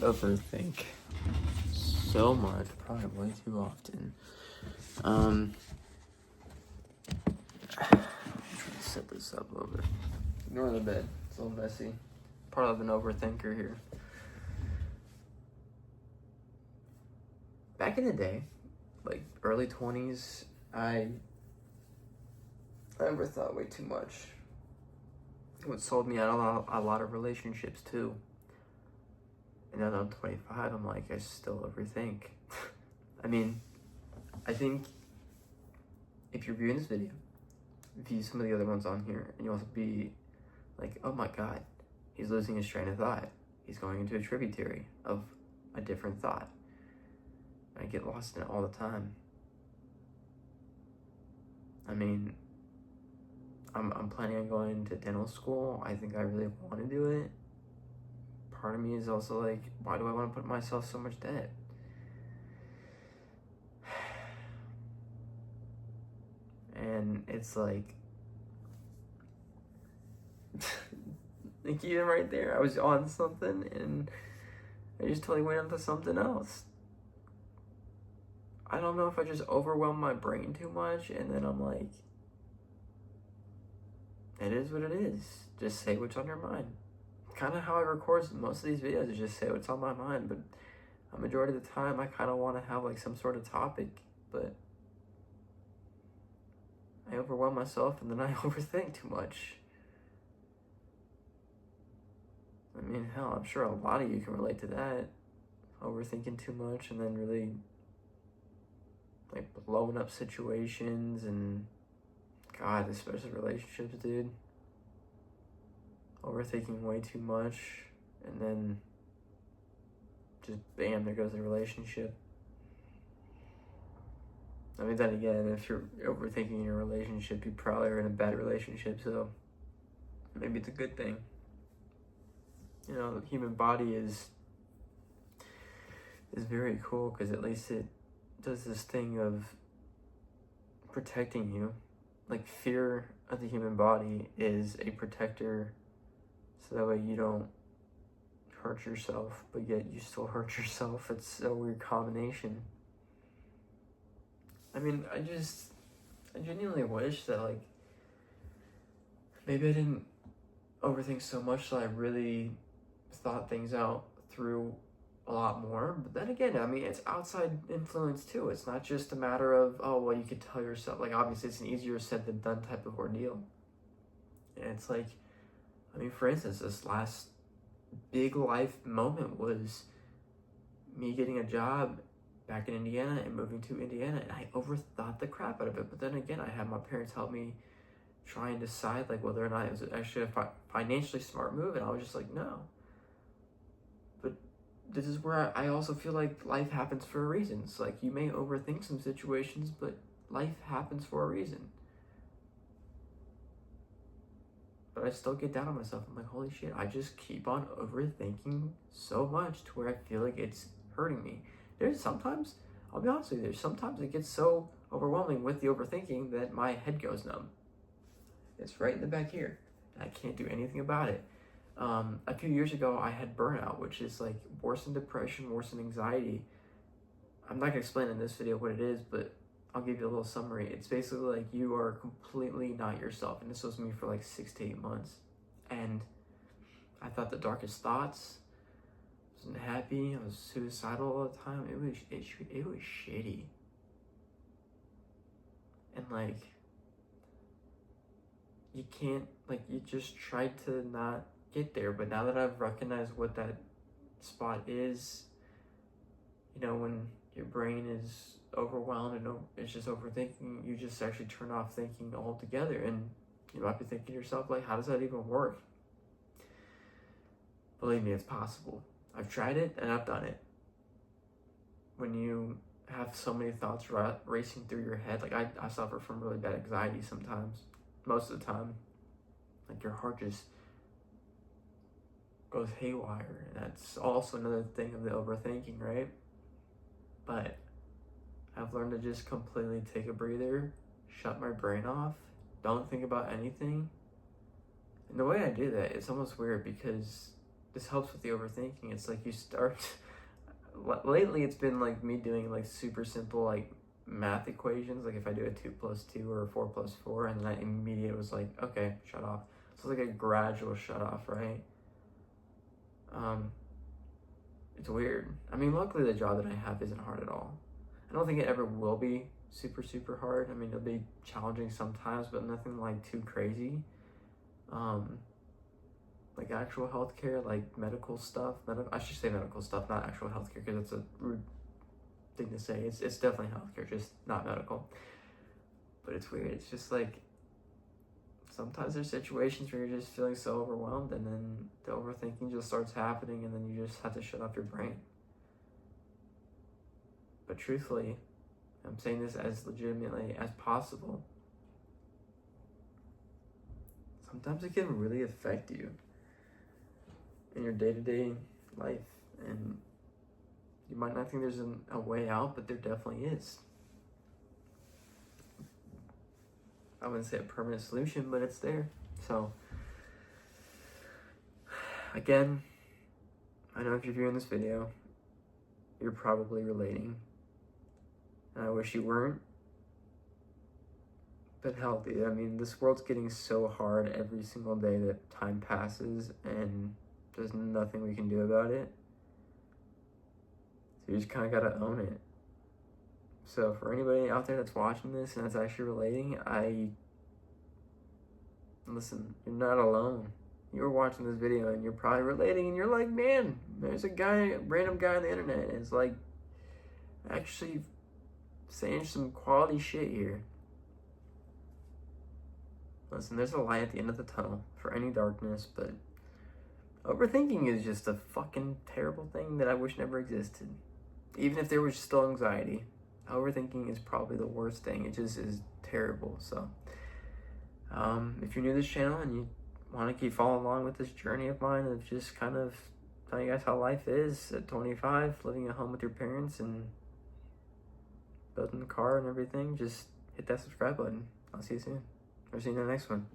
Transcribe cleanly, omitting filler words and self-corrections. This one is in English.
overthink so much, probably way too often. I'm trying to set this up a little bit. Ignore the bed, it's a little messy. Part of an overthinker here. Back in the day, like early 20s, I overthought way too much. What sold me out a lot of relationships too. And now that I'm 25, I'm like, I still overthink. I mean, I think if you're viewing this video, view some of the other ones on here, and you'll be like, oh my God, he's losing his train of thought. He's going into a tributary of a different thought. I get lost in it all the time. I mean, I'm planning on going to dental school. I think I really want to do it. Part of me is also like, why do I want to put myself so much debt? And it's like, like even right there, I was on something and I just totally went onto something else. I don't know if I just overwhelm my brain too much, and then I'm like, it is what it is. Just say what's on your mind. Kind of how I record most of these videos is just say what's on my mind, but a majority of the time I kind of want to have like some sort of topic, but I overwhelm myself and then I overthink too much. I mean, hell, I'm sure a lot of you can relate to that. Overthinking too much and then really like blowing up situations, and God, especially relationships, dude. Overthinking way too much, and then just bam, there goes the relationship. I mean, then again, if you're overthinking in your relationship, you probably are in a bad relationship, so maybe it's a good thing. You know, the human body is very cool because at least it does this thing of protecting you. Like, fear of the human body is a protector, so that way you don't hurt yourself, but yet you still hurt yourself. It's a weird combination. I mean, I genuinely wish that, like, maybe I didn't overthink so much that I really thought things out through a lot more. But then again, I mean, it's outside influence too. It's not just a matter of, oh, well, you could tell yourself, like, obviously it's an easier said than done type of ordeal. And it's like, I mean, for instance, this last big life moment was me getting a job back in Indiana and moving to Indiana, and I overthought the crap out of it. But then again, I had my parents help me try and decide like whether or not it was actually a financially smart move, and I was just like, no. But this is where I also feel like life happens for a reason. It's like, you may overthink some situations, but life happens for a reason. But I still get down on myself. I'm like, holy shit, I just keep on overthinking so much to where I feel like it's hurting me. There's sometimes, I'll be honest with you, sometimes it gets so overwhelming with the overthinking that my head goes numb. It's right in the back here, and I can't do anything about it. A few years ago, I had burnout, which is like worse than depression, worse than anxiety. I'm not gonna explain in this video what it is, but I'll give you a little summary. It's basically like you are completely not yourself, and this was me for like 6 to 8 months. And I thought the darkest thoughts. I wasn't happy. I was suicidal all the time. It was shitty. And like, you can't, like, you just try to not get there. But now that I've recognized what that spot is, you know, when your brain is overwhelmed and it's just overthinking, you just actually turn off thinking altogether. And you might be thinking to yourself, like, how does that even work? Believe me, it's possible. I've tried it and I've done it. When you have so many thoughts racing through your head, like I suffer from really bad anxiety sometimes, most of the time. Like, your heart just goes haywire. And that's also another thing of the overthinking, right? But I've learned to just completely take a breather, shut my brain off, don't think about anything. And the way I do that, it's almost weird because this helps with the overthinking. It's like you start, lately it's been like me doing like super simple like math equations, like if I do a 2 plus 2 or a 4 plus 4, and then I immediately was like, okay, shut off. So it's like a gradual shut off, right? It's weird. I mean, luckily the job that I have isn't hard at all. I don't think it ever will be super, super hard. I mean, it'll be challenging sometimes, but nothing like too crazy. Like actual healthcare, like medical stuff. I should say medical stuff, not actual healthcare, because it's a rude thing to say. It's definitely healthcare, just not medical. But it's weird. It's just like sometimes there's situations where you're just feeling so overwhelmed, and then the overthinking just starts happening, and then you just have to shut off your brain. But truthfully, I'm saying this as legitimately as possible. Sometimes it can really affect you in your day-to-day life, and you might not think there's a way out, but there definitely is. I wouldn't say a permanent solution, but it's there. So, again, I know if you're viewing this video, you're probably relating. And I wish you weren't. But healthy. I mean, this world's getting so hard every single day that time passes, and there's nothing we can do about it. So you just kind of got to own it. So for anybody out there that's watching this and that's actually relating, listen, you're not alone. You're watching this video and you're probably relating, and you're like, man, there's a random guy on the internet, and it's like actually saying some quality shit here. Listen, there's a light at the end of the tunnel for any darkness, but overthinking is just a fucking terrible thing that I wish never existed. Even if there was still anxiety, overthinking is probably the worst thing. It just is terrible. So, if you're new to this channel and you want to keep following along with this journey of mine of just kind of telling you guys how life is at 25, living at home with your parents and building a car and everything, just hit that subscribe button. I'll see you soon. Or see you in the next one.